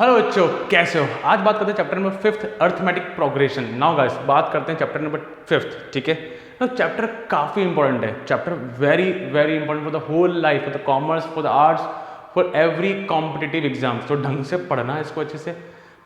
Hello बच्चों, कैसे हो? आज बात करते हैं chapter number 5 arithmetic progression. Now guys, बात करते हैं चैप्टर नंबर 5। ठीक है, तो चैप्टर काफ़ी इंपॉर्टेंट है। Chapter very very important for the whole life, for the commerce, for the arts, for every competitive exam. तो ढंग से पढ़ना है इसको अच्छे से,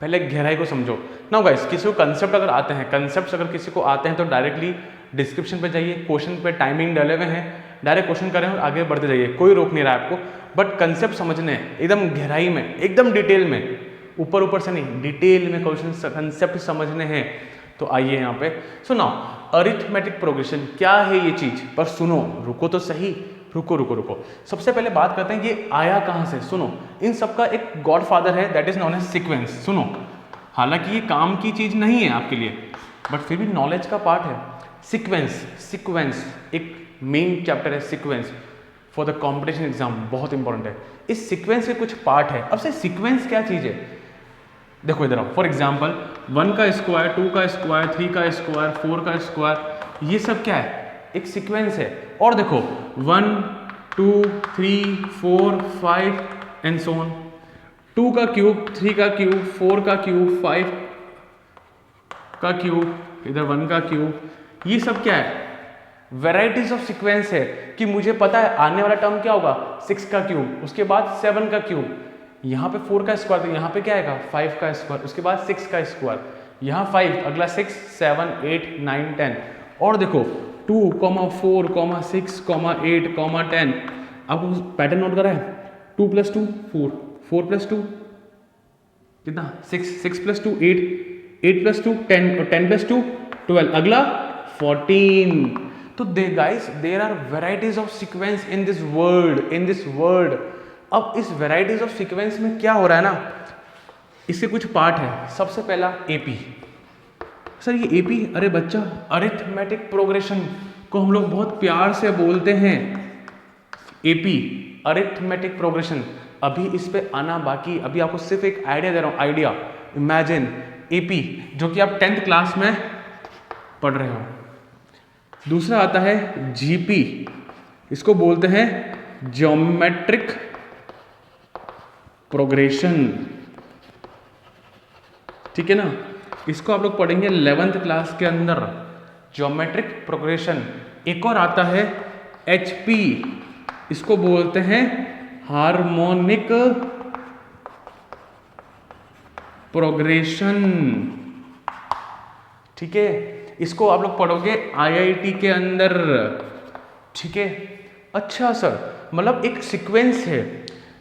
पहले गहराई को समझो। नाउ गाइस, किसी को कंसेप्ट अगर आते हैं, कंसेप्ट अगर किसी को आते हैं तो डायरेक्टली डिस्क्रिप्शन पे जाइए, क्वेश्चन पे टाइमिंग डाले हुए हैं, डायरेक्ट क्वेश्चन करें और आगे बढ़ते जाइए, कोई रोक नहीं रहा है आपको। बट कंसेप्ट समझने हैं एकदम गहराई में, एकदम डिटेल में, ऊपर ऊपर से नहीं, डिटेल में क्वेश्चन कंसेप्ट समझने हैं। तो आइए यहाँ पे सुनो, अरिथमेटिक प्रोग्रेशन क्या है ये चीज। पर सुनो, रुको तो सही, रुको रुको रुको। सबसे पहले बात करते हैं ये आया कहाँ से। सुनो, इन सबका एक गॉडफादर है, that is known as sequence. सुनो, हालांकि ये काम की चीज नहीं है आपके लिए, बट फिर भी नॉलेज का पार्ट है। सीक्वेंस, सीक्वेंस एक मेन चैप्टर है। Sequence for the competition exam बहुत इंपॉर्टेंट है। इस सीक्वेंस के कुछ पार्ट है। अब से सीक्वेंस क्या चीज है, देखो इधर आओ। फॉर एग्जाम्पल 1 का स्क्वायर, 2 का स्क्वायर, 3 का स्क्वायर, 4 का स्क्वायर, ये सब क्या है, एक सीक्वेंस है। और देखो 1 2 3 4 5 एंड सो ऑन। 2 का क्यूब, 3 का क्यूब, 4 का क्यूब, 5 का क्यूब, इधर 1 का क्यूब, ये सब क्या है, वेराइटीज ऑफ सीक्वेंस है। कि मुझे पता है आने वाला टर्म क्या होगा, 6 का क्यूब, उसके बाद 7 का क्यूब, यहाँ पे 4 का स्क्वायर, तो यहाँ पे क्या आएगा 5 का स्क्वायर, उसके बाद 6 का स्क्वायर, यहाँ 5, अगला 6 7 8 9 10। और देखो 2, 4, 6, 8, 10। आपको पैटर्न नोट करा है, 2 + 2 4, 4 + 2 कितना 6, 6 + 2 8, 8 + 2 10, और 10 + 2 12, अगला 14। तो the guys, there are varieties of sequence in this world. अब इस वेराइटीज ऑफ सीक्वेंस में क्या हो रहा है ना, इसके कुछ पार्ट है। सबसे पहला एपी। सर ये एपी, अरे बच्चा, अरिथमेटिक प्रोग्रेशन को हम लोग बहुत प्यार से बोलते हैं एपी, अरिथमेटिक प्रोग्रेशन। अभी इस पे आना बाकी, अभी आपको सिर्फ एक आइडिया दे रहा हूं, आइडिया। इमेजिन एपी, जो कि आप 10th क्लास में पढ़ रहे हो। दूसरा आता है जीपी, इसको बोलते हैं ज्योमेट्रिक प्रोग्रेशन। ठीक है ना, इसको आप लोग पढ़ेंगे 11th क्लास के अंदर, ज्योमेट्रिक प्रोग्रेशन। एक और आता है एचपी, इसको बोलते हैं हार्मोनिक प्रोग्रेशन। ठीक है, इसको आप लोग पढ़ोगे आईआईटी के अंदर। ठीक है, अच्छा सर, मतलब एक सीक्वेंस है।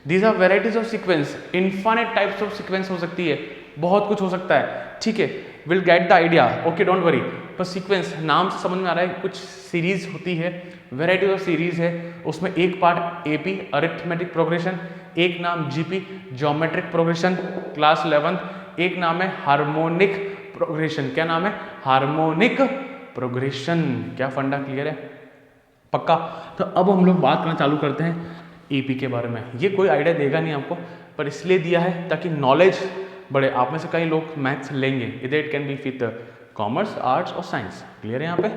These are varieties of sequence, infinite types of sequence हो सकती है, बहुत कुछ हो सकता है। ठीक है, will get the idea, okay don't worry. पर सीक्वेंस नाम से समझ में आ रहा है, कुछ सीरीज होती है, वेराइटीज ऑफ सीरीज है, उसमें एक पार्ट एपी अरिथमेटिक प्रोग्रेशन, एक नाम GP geometric progression class 11th, एक नाम है हार्मोनिक प्रोग्रेशन। क्या नाम है, हार्मोनिक प्रोग्रेशन। क्या फंडा क्लियर है, पक्का? तो अब हम लोग बात करना चालू करते हैं एपी के बारे में। ये कोई आइडिया देगा नहीं आपको, पर इसलिए दिया है ताकि नॉलेज बढ़े। आप में से कई लोग मैथ्स लेंगे, इधर it can be with commerce, arts और साइंस। क्लियर है यहाँ पे,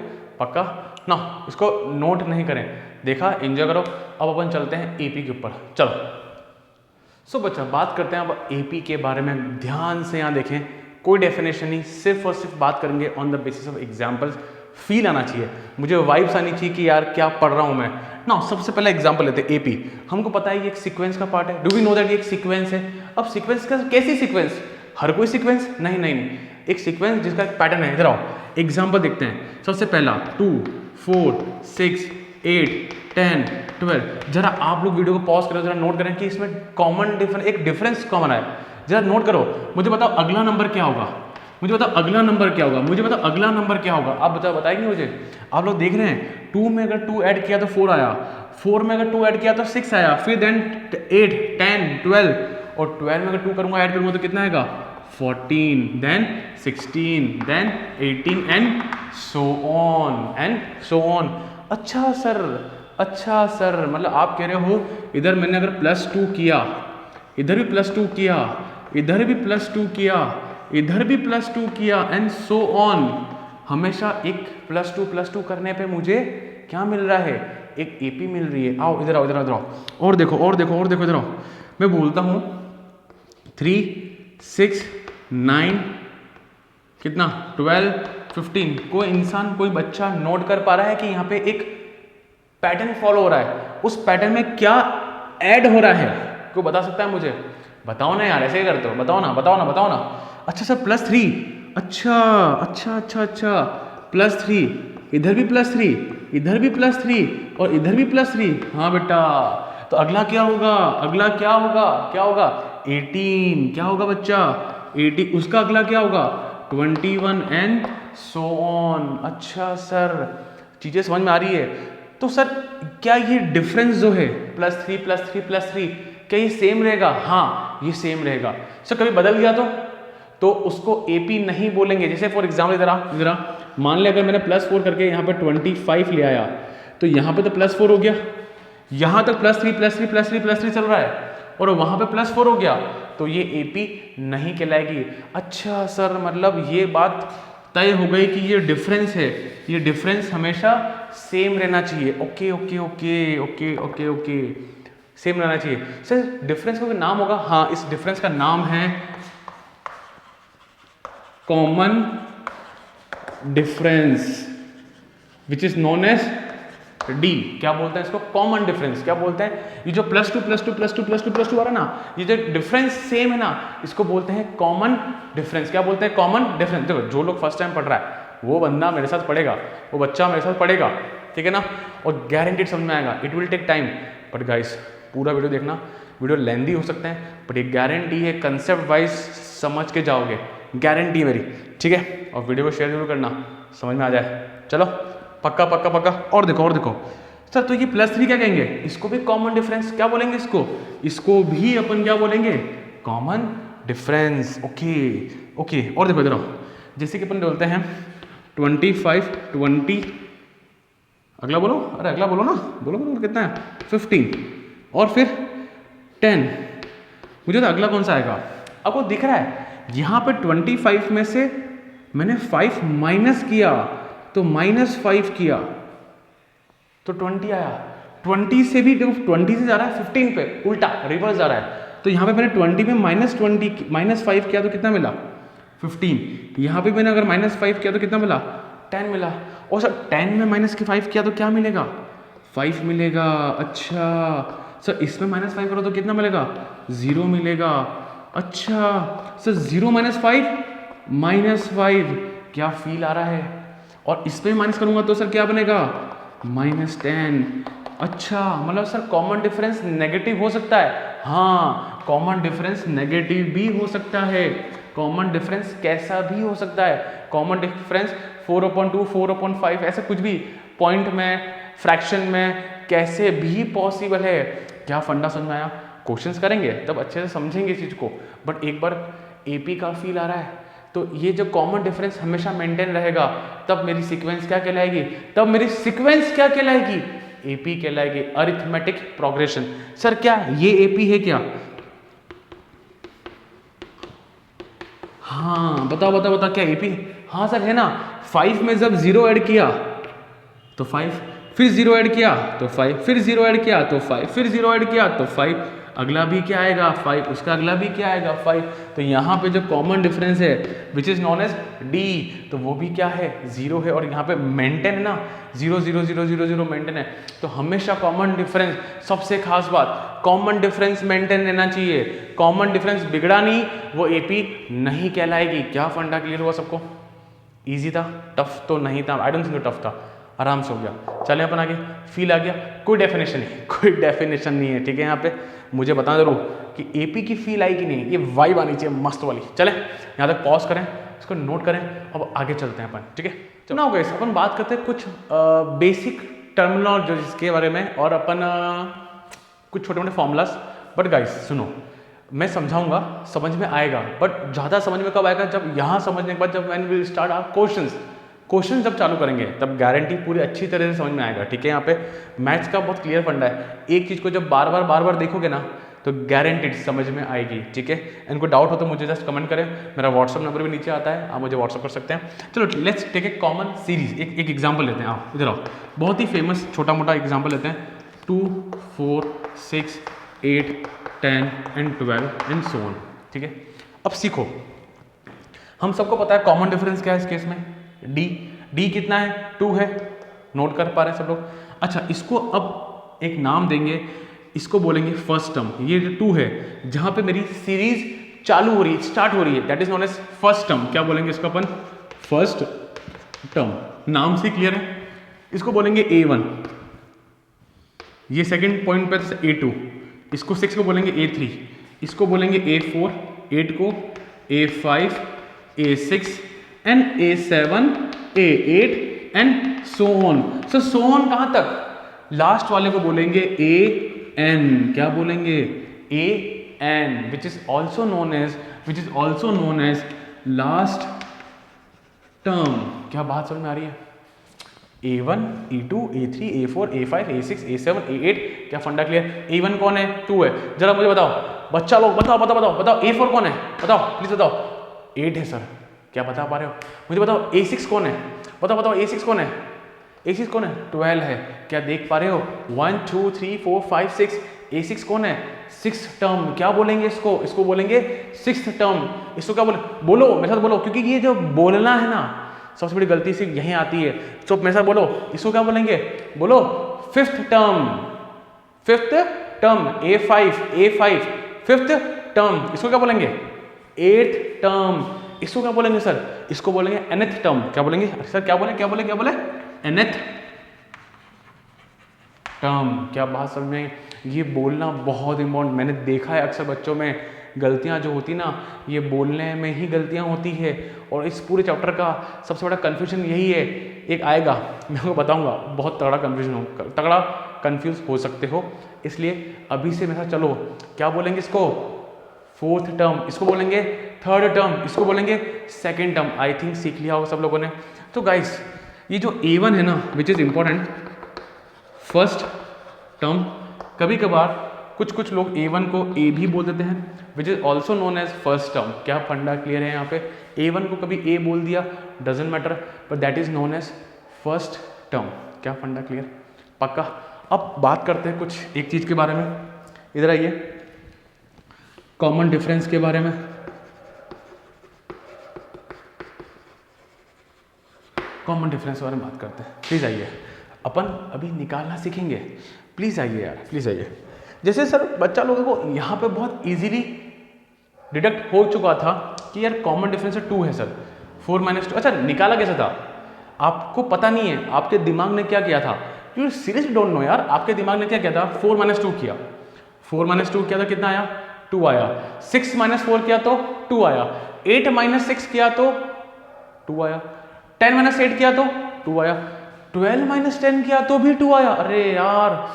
पक्का ना? इसको नोट नहीं करें, देखा, एंजॉय करो। अब अपन चलते हैं एपी के ऊपर, चलो। सो बच्चा, बात करते हैं अब एपी के बारे में। ध्यान से यहाँ देखें, कोई डेफिनेशन नहीं, सिर्फ और सिर्फ बात करेंगे on the basis of examples. Feel आना चाहिए, मुझे वाइब्स आनी चाहिए कि यार क्या पढ़ रहा हूँ मैं ना। सबसे पहला एग्जाम्पल लेते हैं एपी। हमको पता है ये एक सीक्वेंस का पार्ट है, डू वी नो दैट ये एक सीक्वेंस है। अब सीक्वेंस का कैसी सीक्वेंस, हर कोई सीक्वेंस नहीं नहीं नहीं, एक सीक्वेंस जिसका एक पैटर्न है। इधर आओ, एग्जाम्पल देखते हैं। सबसे पहला 2 4 6 8 10 12। जरा आप लोग वीडियो को पॉज करो, जरा नोट करें कि इसमें कॉमन एक डिफरेंस कॉमन है। जरा नोट करो, मुझे बताओ अगला नंबर क्या होगा, मुझे बताओ अगला नंबर क्या होगा, मुझे बताओ अगला नंबर क्या होगा। आप बताएंगे मुझे? आप लोग देख रहे हैं, 2 में अगर 2 ऐड किया तो 4 आया, 4 में अगर 2 ऐड किया तो 6 आया, फिर देन 8 10 12, और 12 में अगर 2 करूंगा, ऐड करूंगा तो कितना आएगा 14, then 16, then 18 and so on. अच्छा सर, मतलब आप कह रहे हो इधर मैंने अगर +2 किया, इधर भी +2 किया, इधर भी +2 किया, इधर भी +2 किया एंड सो ऑन, हमेशा एक +2 करने पे मुझे क्या मिल रहा है, एक एपी मिल रही है। आओ इधर आओ, और देखो इधर आओ। मैं बोलता हूँ 3 6 9 कितना 12 15। कोई इंसान कोई बच्चा नोट कर पा रहा है कि यहाँ पे एक पैटर्न फॉलो हो रहा है, उस पैटर्न में क्या ऐड हो रहा है? कोई बता सकता है मुझे? बताओ ना यार, ऐसे ही करते हो, बताओ ना बताओ ना बताओ ना। अच्छा सर +3, अच्छा अच्छा अच्छा अच्छा +3, इधर भी +3, इधर भी +3 और इधर भी +3। हाँ बेटा, तो अगला क्या होगा? अगला क्या होगा? क्या होगा? 18। क्या होगा बच्चा? 18। उसका अगला क्या होगा? 21 एंड सो ऑन। अच्छा सर, चीजें समझ में आ रही है। तो सर क्या ये डिफरेंस जो है +3 +3 +3, क्या ये सेम रहेगा? हाँ ये सेम रहेगा। सर कभी बदल गया तो उसको एपी नहीं बोलेंगे। जैसे फॉर एग्जाम्पल इधर मान लिया अगर मैंने +4 करके यहाँ पे 25 ले आया, तो यहाँ पे तो +4 हो गया, यहाँ तक +3 +3 +3 +3 चल रहा है और वहाँ पे +4 हो गया, तो ये एपी नहीं कहलाएगी। अच्छा सर, मतलब ये बात तय हो गई कि ये डिफरेंस है, ये डिफरेंस हमेशा सेम रहना चाहिए। Okay okay okay okay okay okay, same रहना चाहिए। सर डिफरेंस का कोई नाम होगा? हाँ, इस डिफरेंस का नाम है common difference which is known as D. क्या बोलते हैं इसको? Common difference. क्या बोलते हैं? ये जो +2 +2 +2 +2 +2 आ रहा है ना, ये जो डिफरेंस सेम है ना, इसको बोलते हैं कॉमन डिफरेंस। क्या बोलते हैं? Common difference. देखो जो लोग फर्स्ट टाइम पढ़ रहा है वो बंदा मेरे साथ पढ़ेगा, वो बच्चा मेरे साथ पढ़ेगा, ठीक है ना, और गारंटीड समझ में आएगा। It will take time, but guys पूरा वीडियो देखना। वीडियो लेंदी हो सकते हैं बट ये गारंटी है कंसेप्ट वाइज समझ के जाओगे, गारंटी है मेरी, ठीक है। और वीडियो को शेयर जरूर करना, समझ में आ जाए। चलो पक्का पक्का पक्का। और देखो सर, तो ये +3 क्या कहेंगे? इसको भी कॉमन डिफरेंस क्या बोलेंगे? इसको भी अपन क्या बोलेंगे? Common difference. Okay okay. और देखो इधर आओ, जैसे कि अपन बोलते हैं 25 20, अगला बोलो, अरे अगला बोलो ना, बोलो बोलो कितना है? 15 और फिर 10। मुझे तो अगला कौन सा आएगा? आपको दिख रहा है यहाँ पे 25 में से मैंने 5 माइनस किया, तो -5 किया तो 20 आया। 20 से भी देखो, 20 से जा रहा है 15 पे, उल्टा रिवर्स जा रहा है। तो यहाँ पे मैंने 20 में -5 किया तो कितना मिला? 15। यहाँ पे मैंने अगर -5 किया तो कितना मिला? 10 मिला। और सर 10 में -5 किया तो क्या मिलेगा? 5 मिलेगा। अच्छा सर, इसमें -5 करो तो कितना मिलेगा? 0 मिलेगा। अच्छा सर, 0 -5 -5, क्या फील आ रहा है? और इस पे माइनस करूंगा तो सर क्या बनेगा? -10। अच्छा, मतलब सर कॉमन डिफरेंस नेगेटिव हो सकता है? हाँ, कॉमन डिफरेंस नेगेटिव भी हो सकता है। कॉमन डिफरेंस कैसा भी हो सकता है? कॉमन डिफरेंस 4/2 4/5 ऐसा कुछ भी, पॉइंट में, फ्रैक्शन में, कैसे भी पॉसिबल है। क्या फंडा समझ में आया? क्वेश्चंस करेंगे तब अच्छे से समझेंगे इस चीज को, बट एक बार एपी का फील आ रहा है तो ये जो कॉमन डिफरेंस हमेशा मेंटेन रहेगा, तब मेरी सीक्वेंस क्या कहलाएगी? तब मेरी सीक्वेंस क्या कहलाएगी? एपी कहलाएगी, अरिथमेटिक प्रोग्रेशन। सर क्या ये एपी है क्या? हाँ बताओ बताओ बताओ, क्या एपी? हाँ सर है ना। 5 में जब 0 ऐड किया तो 5, फिर 0 ऐड किया तो 5, फिर 0 ऐड किया तो 5, फिर 0 ऐड किया तो 5, अगला भी क्या आएगा? 5, उसका अगला भी क्या आएगा? 5। तो यहाँ पे जो कॉमन डिफरेंस है which is known as D, तो वो भी क्या है? 0 है। और यहाँ पे मेंटेन है ना, 0 0 0 0 0 मेंटेन है। तो हमेशा कॉमन डिफरेंस, सबसे खास बात, कॉमन डिफरेंस मेंटेन रहना चाहिए। कॉमन डिफरेंस बिगड़ा नहीं, वो एपी नहीं कहलाएगी। क्या फंडा क्लियर हुआ सबको? ईजी था? टफ तो नहीं था, आई डोंट थिंक टफ था, आराम से हो गया। चले अपन आगे, फील आ गया? कोई डेफिनेशन नहीं, कोई डेफिनेशन नहीं है, ठीक है। यहाँ पे मुझे बताना जरूर कि एपी की फील आई कि नहीं, ये वाइब आनी चाहिए मस्त वाली। चले यहाँ तक पॉज करें, इसको नोट करें, अब आगे चलते हैं अपन, ठीक है। चलो ना गाइस, अपन बात करते हैं कुछ बेसिक टर्मिनोलॉजी जिसके बारे में, और अपन कुछ छोटे मोटे फॉर्मूलाज। बट गाइस सुनो, मैं समझाऊंगा, समझ में आएगा, बट ज़्यादा समझ में कब आएगा? जब यहाँ समझने के बाद, जब when we will start our question जब चालू करेंगे तब गारंटी पूरी अच्छी तरह से समझ में आएगा, ठीक है। यहाँ पे मैथ्स का बहुत क्लियर फंडा है, एक चीज़ को जब बार बार देखोगे ना तो गारंटीड समझ में आएगी, ठीक है। इनको डाउट हो तो मुझे जस्ट कमेंट करें, मेरा व्हाट्सअप नंबर भी नीचे आता है, आप मुझे व्हाट्सअप कर सकते हैं। चलो let's take a common series, एक एग्जाम्पल लेते हैं। आओ इधर आओ, बहुत ही फेमस छोटा मोटा एग्जाम्पल लेते हैं। 2 4 6 8 10 एंड 12 एंड सो ऑन, ठीक है। अब सीखो, हम सबको पता है कॉमन डिफरेंस क्या है इस केस में, डी कितना है, 2 है, नोट कर पा रहे हैं सब लोग। अच्छा, इसको अब एक नाम देंगे, इसको बोलेंगे फर्स्ट टर्म। ये 2 है, जहां पे मेरी सीरीज चालू हो रही है, स्टार्ट हो रही है, that is known as first term. क्या बोलेंगे इसको अपन, फर्स्ट टर्म। नाम से क्लियर है, इसको बोलेंगे A1, ये सेकंड पॉइंट पे A2, इसको 6 को बोलेंगे A3, इसको बोलेंगे A4, 8 को A5, A6 and A7, A8 and so on. So on कहां तक, लास्ट वाले को बोलेंगे AN। क्या बोलेंगे, AN, which is also known as last term। क्या बात समझ में आ रही है, A1, A2, A3, A4, A5, A6, A7, A8। क्या फंडा क्लियर, A1 कौन है, 2 है। जरा मुझे बताओ बच्चा लोग, बताओ A4 कौन है, बताओ प्लीज बताओ। 8 है सर, क्या बता पा रहे हो, मुझे बताओ A6 कौन है, बताओ A6 कौन है, A6 कौन है, 12 है। क्या देख पा रहे हो, 1 2 3 4 5 6, A6 कौन है, 6th टर्म। क्या बोलेंगे इसको बोलेंगे 6th टर्म। इसको क्या बोलो मेरे साथ बोलो, क्योंकि ये जो बोलना है ना सबसे बड़ी गलती से यहीं आती है। तो मेरे साथ बोलो, इसको क्या बोलेंगे, बोलो 5th term, A5, 5th term. इसको क्या बोलेंगे, 8th टर्म। इसको क्या बोलेंगे सर, इसको बोलेंगे nth टर्म। क्या बोलेंगे सर, क्या बोले nth टर्म। क्या बात समझ में, ये बोलना बहुत इंपॉर्टेंट। मैंने देखा है अक्सर बच्चों में गलतियां जो होती ना, ये बोलने में ही गलतियां होती है। और इस पूरे चैप्टर का सबसे बड़ा कंफ्यूजन यही है, एक आएगा मैं आपको बताऊंगा, बहुत तगड़ा कंफ्यूज हो सकते हो। इसलिए अभी से मेरे साथ चलो, क्या बोलेंगे इसको, 4th टर्म, इसको बोलेंगे 3rd टर्म, इसको बोलेंगे 2nd टर्म। आई थिंक सीख लिया होगा सब लोगों ने। तो गाइस, ये जो A1 है ना, which is important, first term. कभी कभार कुछ लोग A1 को A भी बोल देते हैं, which is also known as first term. क्या फंडा क्लियर है, यहाँ पे A1 को कभी A बोल दिया, doesn't matter, but that is known as first term. क्या फंडा क्लियर, पक्का। अब बात करते हैं कुछ एक चीज के बारे में, इधर आइए, कॉमन डिफरेंस के बारे में। कॉमन डिफरेंस के बारे में बात करते हैं, प्लीज आइए। अपन अभी निकालना सीखेंगे, प्लीज आइए यार, प्लीज आइए। जैसे सर बच्चा लोगों को यहाँ पे बहुत इजीली डिडक्ट हो चुका था कि यार कॉमन डिफरेंस 2 है सर, 4 - 2। अच्छा, निकाला कैसे था, आपको पता नहीं है, आपके दिमाग ने क्या किया था, यू सीरियसली डोंट नो यार, आपके दिमाग ने क्या किया था, 4 - 2 किया, 4 - 2 किया तो कितना आया, 2 आया। 6 - 4 किया तो 2 आया। 8 - 6 किया तो 2 आया। 10 - 8 किया तो 2 आया। 12 - 10 किया तो भी 2 आया। अरे यार,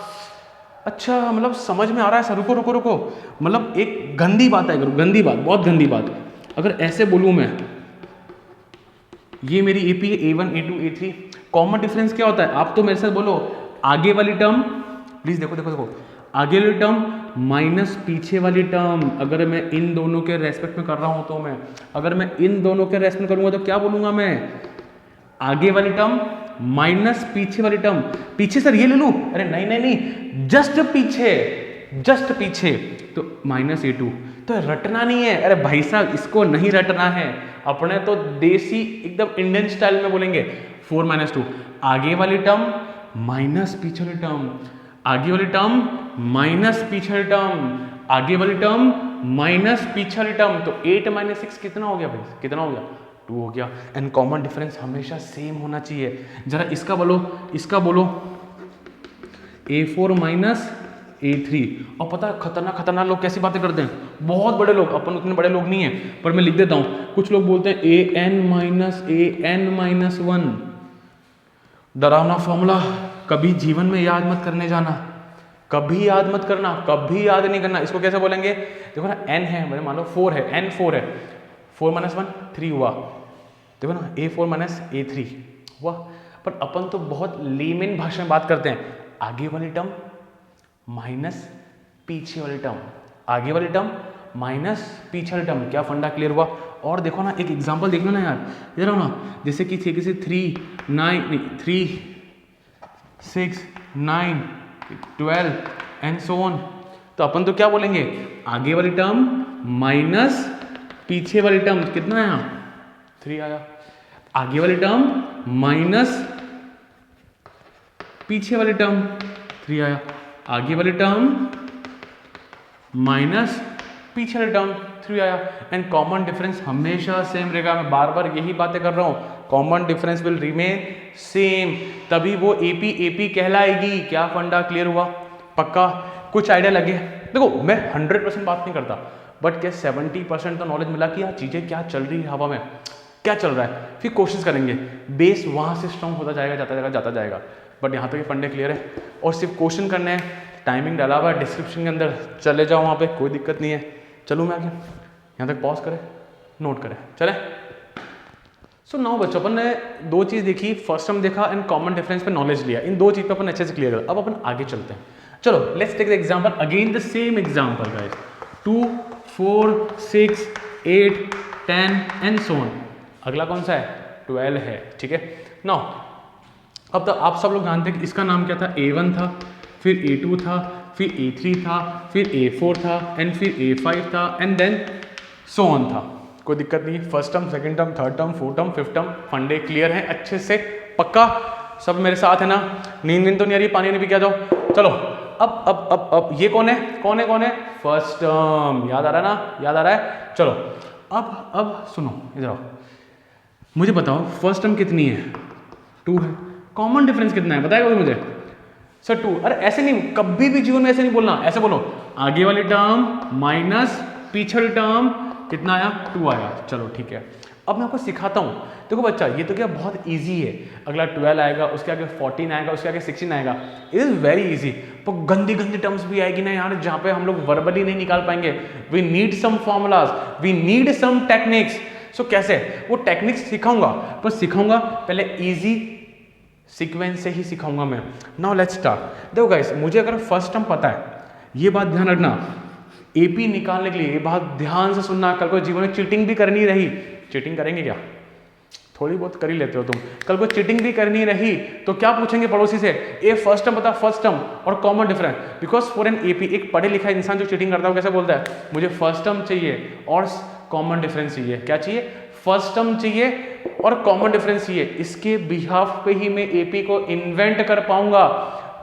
अच्छा मतलब समझ में आ रहा है सर, रुको, मतलब एक गंदी बात है, गंदी बात, बहुत गंदी बात। अगर ऐसे बोलूं मैं, ये मेरी AP है, A1, A2, A3। Common difference क्या होता है, आप तो मेरे साथ बोलो, आगे वाली टर्म, प्लीज देखो, आगे वाली टर्म माइनस पीछे वाली टर्म। अगर मैं इन दोनों के रेस्पेक्ट में कर रहा हूं तो अगर मैं इन दोनों के रेस्पेक्ट में करूंगा तो क्या बोलूंगा मैं, आगे वाली टर्म माइनस पीछे वाली टर्म। पीछे सर ये ले लूं, अरे नहीं, जस्ट पीछे तो -A2। तो रटना नहीं है, अरे भाई साहब इसको नहीं रटना है, अपने तो देसी एकदम इंडियन स्टाइल में बोलेंगे। 4 - 2, आगे वाली टर्म माइनस पीछे वाली टर्म, आगे वाली टर्म माइनस पीछे वाली टर्म, आगे वाली टर्म माइनस पीछे वाली टर्म। तो 8 - 6 कितना हो गया भाई, कितना हो गया, 2 हो गया। एंड कॉमन डिफरेंस हमेशा सेम होना चाहिए। जरा इसका बोलो A4 - A3। और पता है खतरनाक लोग कैसी बातें करते हैं, बहुत बड़े लोग, अपन उतने बड़े लोग नहीं है पर मैं लिख देता हूं। कुछ लोग बोलते हैं AN - 1। डरावना फॉर्मूला, कभी जीवन में याद मत करने जाना, कभी याद मत करना, कभी याद नहीं करना। इसको कैसे बोलेंगे, देखो ना, n है, मैंने मान लो 4 है, n 4 है, 4 - 1 3 हुआ, देखो ना, A4 - A3 हुआ। पर अपन तो बहुत लेमन भाषा में बात करते हैं, आगे वाली टर्म माइनस पीछे वाली टर्म, आगे वाली टर्म माइनस पीछे वाली टर्म। क्या फंडा क्लियर हुआ। और देखो ना, एक एग्जांपल देख लो ना यार, इधर आओ ना, जैसे कि 3 6 9 12 एंड सो ऑन। तो अपन तो क्या बोलेंगे, आगे वाली टर्म माइनस पीछे वाली टर्म कितना आया 3 आया, आगे वाली टर्म माइनस पीछे वाली टर्म 3 आया, आगे वाली टर्म माइनस पीछे वाली टर्म 3 आया। एंड कॉमन डिफरेंस हमेशा सेम रहेगा, मैं बार बार यही बातें कर रहा हूँ, common difference will remain same, तभी वो एपी कहलाएगी। क्या फंडा क्लियर हुआ? पक्का कुछ आइडिया लगे? देखो मैं 100% बात नहीं करता, बट क्या 70% तो नॉलेज मिला कि यार चीज़ें क्या चल रही है हवा में, क्या चल रहा है, फिर कोशिश करेंगे, बेस वहाँ से स्ट्रॉन्ग होता जाएगा, जाता जाएगा। बट यहाँ तक ये फंडे क्लियर है और सिर्फ क्वेश्चन करने हैं, टाइमिंग डाला हुआ है डिस्क्रिप्शन के अंदर, चले जाओ वहाँ पे, कोई दिक्कत नहीं है। चलूँ मैं आगे, यहाँ तक पॉज करें, नोट करें, चले। सो नाउ बच्चों अपन ने दो चीज़ देखी, फर्स्ट टर्म देखा एंड कॉमन डिफरेंस पे नॉलेज लिया, इन दो चीज़ पे अपन अच्छे से क्लियर कर। अब अपन आगे चलते हैं, चलो let's take the example, again the same example guys, 2 4 6 8 10 and so on. अगला कौन सा है? 12 है, ठीक है। नाउ अब तो आप सब लोग जानते हैं कि इसका नाम क्या था, A1 था, फिर A2 था, फिर A3 था, फिर A4 था एंड फिर A5 था एंड देन सो ऑन था। कोई दिक्कत नहीं, first term, second term, third term, fourth term, fifth term, फंडे क्लियर हैं अच्छे से? पक्का सब मेरे साथ है ना? नींद तो नहीं आ रही, पानी नहीं पी के आ जाओ। चलो अब ये कौन है? फर्स्ट टर्म, याद आ रहा है ना? याद आ रहा है? चलो अब सुनो, इधर आओ, मुझे बताओ फर्स्ट टर्म कितनी है? 2 है। कॉमन डिफरेंस कितना है बताएगा मुझे? सर 2। अरे ऐसे नहीं, कभी भी जीवन में ऐसे नहीं बोलना, ऐसे बोलो आगे वाली टर्म माइनस पीछे वाली टर्म कितना आया? 2 आया। चलो ठीक है, अब मैं आपको सिखाता हूँ। देखो बच्चा, ये तो क्या बहुत इजी है, अगला 12 आएगा, उसके आगे 14 आएगा, उसके आगे 16 आएगा, इट इज़ वेरी इजी। तो गंदी टर्म्स भी आएगी ना यार, जहाँ पे हम लोग वर्बली नहीं निकाल पाएंगे। We need some formulas, we need some techniques. So कैसे? वो टेक्निक्स सिखाऊंगा, पर सिखाऊंगा पहले इजी सीक्वेंस से ही सिखाऊंगा मैं। Now let's start. देखो गाइस, मुझे अगर फर्स्ट टर्म पता है, ये बात ध्यान रखना, एपी निकालने के लिए ये बात ध्यान से सुनना। कल को जीवन में चीटिंग भी करनी रही, चीटिंग करेंगे क्या? थोड़ी बहुत कर ही लेते हो तुम। कल को चीटिंग भी करनी रही तो क्या पूछेंगे पड़ोसी से? ए फर्स्ट टर्म बता, फर्स्ट टर्म और common difference. Because for an AP, एक पढ़े लिखा इंसान जो चीटिंग करता है कैसे बोलता है? मुझे फर्स्ट टर्म चाहिए और कॉमन डिफरेंस चाहिए। क्या चाहिए? फर्स्ट टर्म चाहिए और कॉमन डिफरेंस चाहिए। इसके बिहाफ पे ही मैं एपी को इन्वेंट कर पाऊंगा।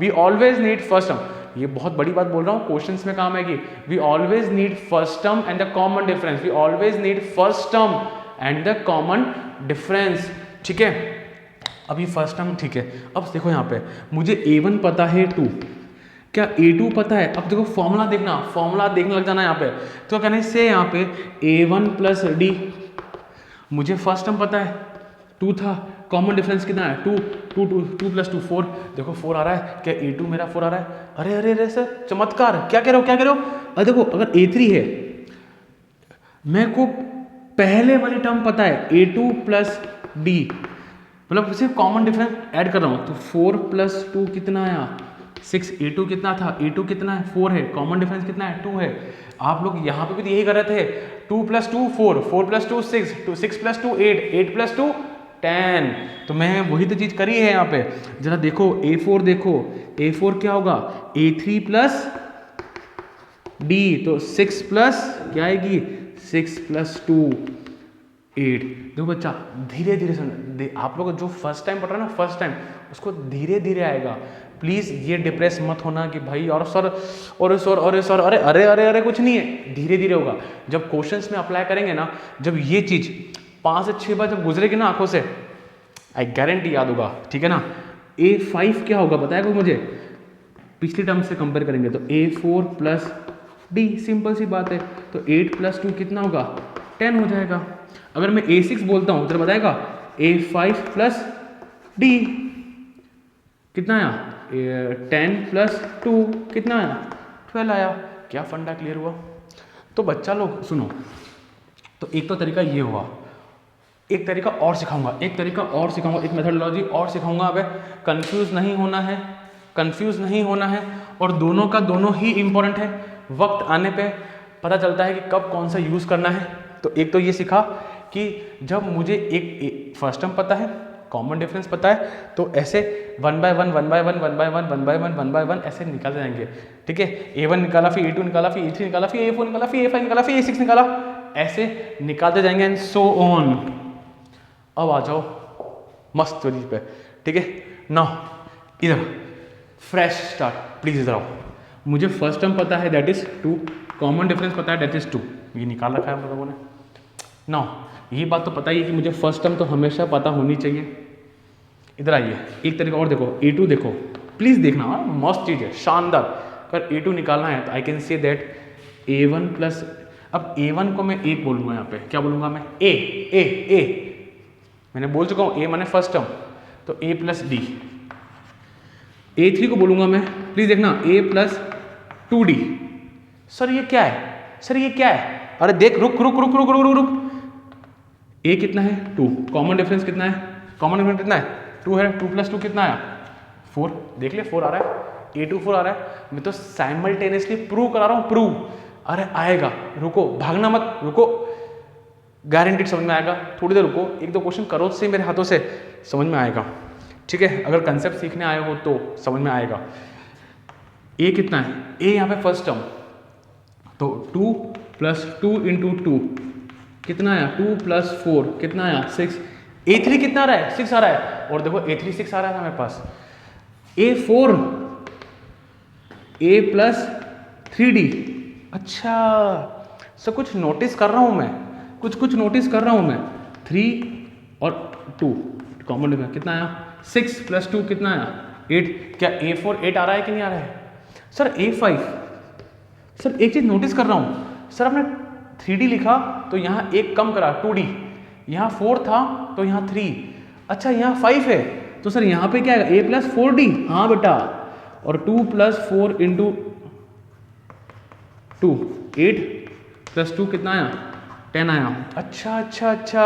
We always need first term, ये बहुत बड़ी बात बोल रहा हूँ, क्वेश्चंस में काम आएगी। We always need first term and the common difference, we always need first term and the common difference, ठीक है। अभी फर्स्ट टर्म ठीक है। अब देखो यहाँ पे मुझे A1 पता है 2, क्या A2 पता है? अब देखो फॉर्मूला देखना, फॉर्मूला देखने लग जाना यहाँ पे। तो कहना इससे यहाँ पे A1 प्लस D, मुझे फर्स्ट टर्म पता है 2 था, कॉमन डिफरेंस कितना है? 2 प्लस 2 4। देखो 4 आ रहा है, क्या A2 मेरा 4 आ रहा है? अरे अरे अरे सर चमत्कार, क्या कह रहे हो? अरे देखो अगर A3 है, मेरे को पहले वाली टर्म पता है A2 प्लस D, मतलब सिर्फ कॉमन डिफरेंस ऐड कर रहा हूँ। तो 4 प्लस 2 कितना आया? 6। A2 कितना था? A2 कितना है? 4 है। कॉमन डिफरेंस कितना है? 2 है। आप लोग यहाँ पे भी यही कर रहे थे, 2 प्लस 2 4, 4 प्लस 2 6, 6 प्लस 2 8, 8 प्लस 2 10। तो मैं वही तो चीज़ करी है यहाँ पे। जरा देखो A4 देखो, A4 क्या होगा? A3 प्लस D, तो 6 प्लस क्या आएगी? 6 प्लस 2 8। देखो बच्चा धीरे धीरे सुन, आप लोग जो फर्स्ट टाइम पढ़ रहे हैं ना, फर्स्ट टाइम, उसको धीरे धीरे आएगा। प्लीज़ ये डिप्रेस मत होना कि भाई और सर अरे अरे अरे अरे कुछ नहीं है, धीरे धीरे होगा। जब क्वेश्चंस में अप्लाई करेंगे ना, जब ये चीज़ 5 से 6 बार जब गुजरेगी ना आंखों से, आई गारंटी याद होगा, ठीक है ना। A5 क्या होगा बताएगा मुझे? पिछली टर्म से कंपेयर करेंगे तो A4 प्लस D, सिंपल सी बात है। तो 8 प्लस 2 कितना होगा? 10 हो जाएगा। अगर मैं A6 बोलता हूँ तो बताएगा A5 प्लस D कितना आया? 10 प्लस 2 कितना आया? 12 आया। क्या फंडा क्लियर हुआ? तो बच्चा लोग सुनो, तो एक तो तरीका ये हुआ, एक तरीका और सिखाऊंगा, एक मेथडोलॉजी और सिखाऊंगा। अब कंफ्यूज नहीं होना है, और दोनों का दोनों ही इंपॉर्टेंट है। वक्त आने पे पता चलता है कि कब कौन सा यूज़ करना है। तो एक तो ये सीखा कि जब मुझे एक फर्स्ट टर्म पता है, कॉमन डिफरेंस पता है, तो ऐसे 1 बाय 1 ऐसे निकालते जाएंगे, ठीक है। A1 निकाला, फिर A2 निकाला, फिर A3 निकाला, फिर A4 निकाला, फिर A5 निकाला, फिर A6 निकाला, ऐसे निकालते जाएंगे एंड सो ऑन। अब आ जाओ मस्त चीज पे, ठीक है। नाउ इधर फ्रेश स्टार्ट, प्लीज इधर आओ। मुझे फर्स्ट टर्म पता है दैट इज 2, कॉमन डिफरेंस पता है दैट इज 2, ये निकाल रखा है हम लोगों ने। नाउ ये बात तो पता ही है कि मुझे फर्स्ट टर्म तो हमेशा पता होनी चाहिए। इधर आइए, एक तरीका और देखो, A2 देखो, प्लीज देखना, मस्त चीज है, शानदार। अगर A2 निकालना है तो I can say that A1 plus, अब A1 को मैं 1 बोलूंगा, यहाँ पे क्या बोलूंगा मैं, ए मैंने बोल चुका हूँ, A माने फर्स्ट टर्म, तो A प्लस डी। A3 को बोलूंगा मैं, प्लीज देखना, A प्लस 2D। सर ये क्या है, सर ये क्या है, अरे देख, रुक रुक रुक रुक रुक रुक रुक। A कितना है 2, कॉमन डिफरेंस कितना है, कॉमन डिफरेंस कितना है 2 है, 2 प्लस 2 कितना आया 4, देख ले 4 आ रहा है, A2 4 आ रहा है। मैं तो साइमल्टेनियसली प्रूव करा रहा हूँ, प्रूव, अरे आएगा, रुको, भागना मत, रुको, गारंटीड समझ में आएगा। थोड़ी देर रुको, एक दो क्वेश्चन करो से मेरे हाथों से, समझ में आएगा, ठीक है। अगर कंसेप्ट सीखने आए हो तो समझ में आएगा। A कितना है, A यहाँ पे फर्स्ट टर्म, तो 2 प्लस 2 इंटू 2 कितना आया, 2 प्लस 4 कितना आया 6। A3 कितना आ रहा है, 6 आ रहा है, और देखो A3 6 आ रहा है मेरे पास। A4 A प्लस 3D, अच्छा सब कुछ नोटिस कर रहा हूं मैं, कुछ नोटिस कर रहा हूं मैं। 3 और 2 कॉमन डिफरेंस कितना आया, 6 प्लस 2 कितना आया 8। क्या A4 8 आ रहा है कि नहीं आ रहा है सर। A5, सर एक चीज नोटिस कर रहा हूं सर, आपने 3D लिखा तो यहाँ एक कम करा 2D, यहाँ 4 था तो यहाँ 3, अच्छा यहाँ 5 है, तो सर यहाँ पे क्या है A प्लस 4D, हाँ बेटा, और 2 प्लस 4 इंटू 2 8 प्लस 2 कितना आया 10 आया। अच्छा अच्छा अच्छा,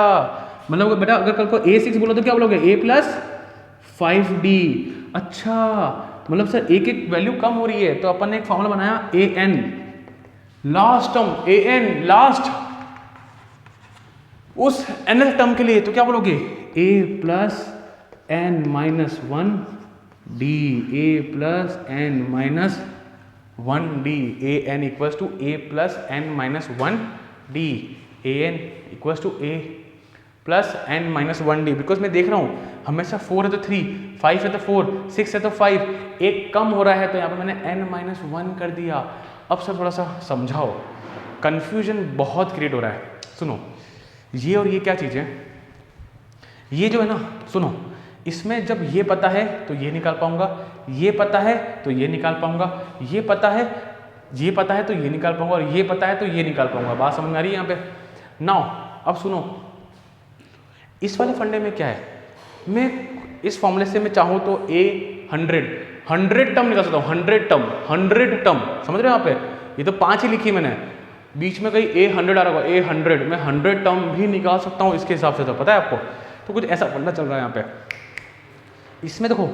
मतलब बेटा अगर कल को A6 बोलो तो क्या बोलोगे, A प्लस 5D। अच्छा मतलब सर एक एक वैल्यू कम हो रही है, तो अपन ने एक फॉर्मूला बनाया AN, last term AN last, उस nth टर्म के लिए तो क्या बोलोगे, A plus n minus 1D, A plus n minus 1D, AN equals to A plus n minus 1D, AN equals to A plus n minus 1D। Because मैं देख रहा हूँ हमेशा 4 है तो 3, 5 है तो 4, 6 है तो 5, एक कम हो रहा है तो यहाँ पे मैंने n माइनस 1 कर दिया। अब सर थोड़ा सा समझाओ, कंफ्यूजन बहुत क्रिएट हो रहा है। सुनो, ये और ये क्या चीज़ है, ये जो है ना, सुनो, इसमें जब ये पता है तो ये निकाल पाऊंगा, ये पता है तो ये निकाल पाऊंगा, ये पता है, ये पता है तो ये निकाल पाऊंगा, और ये पता है तो ये निकाल पाऊंगा। बात समझ में आ रही है यहाँ पे। नाउ अब सुनो, इस वाले फंडे में क्या है, मैं इस फॉर्मूले से मैं चाहूँ तो A100 टर्म निकाल सकता हूँ, 100 टर्म, समझ रहे हो यहाँ पे, ये तो 5 ही लिखी मैंने, बीच में कहीं A100 आ रहा होगा, A100 मैं 100 टर्म भी निकाल सकता हूँ इसके हिसाब से, तो पता है आपको। तो कुछ ऐसा फंडा चल रहा है यहाँ पे। इसमें देखो,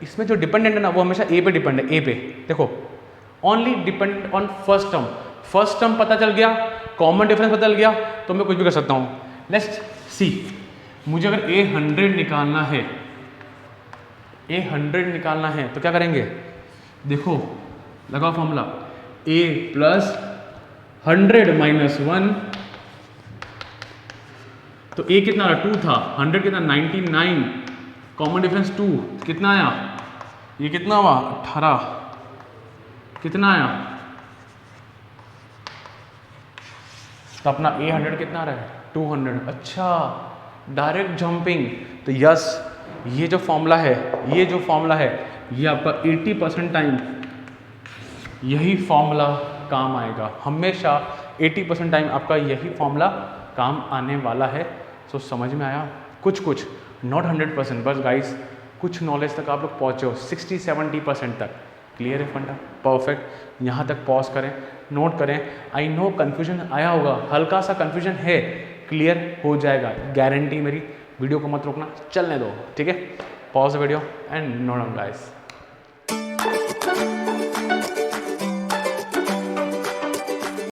इसमें जो डिपेंडेंट है ना वो हमेशा A पे डिपेंड है, A पे देखो, only depend on first term. First term पता चल गया, कॉमन डिफरेंस पता चल गया, तो मैं कुछ भी कर सकता हूँ। लेट्स सी, मुझे अगर A100 निकालना है, A100 निकालना है तो क्या करेंगे, देखो लगाओ फॉर्मूला, A प्लस 100 माइनस 1, तो A कितना रहा 2 था, 100 कितना 99, कॉमन डिफरेंस 2 कितना आया, ये कितना हुआ 18, कितना आया, तो अपना A100 कितना रहा है 200। अच्छा डायरेक्ट जंपिंग, तो यस ये जो फॉर्मूला है, ये जो फॉर्मूला है, ये आपका 80% टाइम यही फॉर्मूला काम आएगा, हमेशा 80% टाइम आपका यही फॉर्मूला काम आने वाला है। सो समझ में आया, कुछ नॉट 100%, बस गाइस कुछ नॉलेज तक आप लोग पहुँचे हो, 60-70% तक क्लियर है फंडा, परफेक्ट। यहाँ तक पॉज करें, नोट करें। आई नो कन्फ्यूजन आया होगा, हल्का सा कन्फ्यूजन है, क्लियर हो जाएगा, गारंटी मेरी। वीडियो को मत रोकना, चलने दो, ठीक है। Pause the video and note down guys.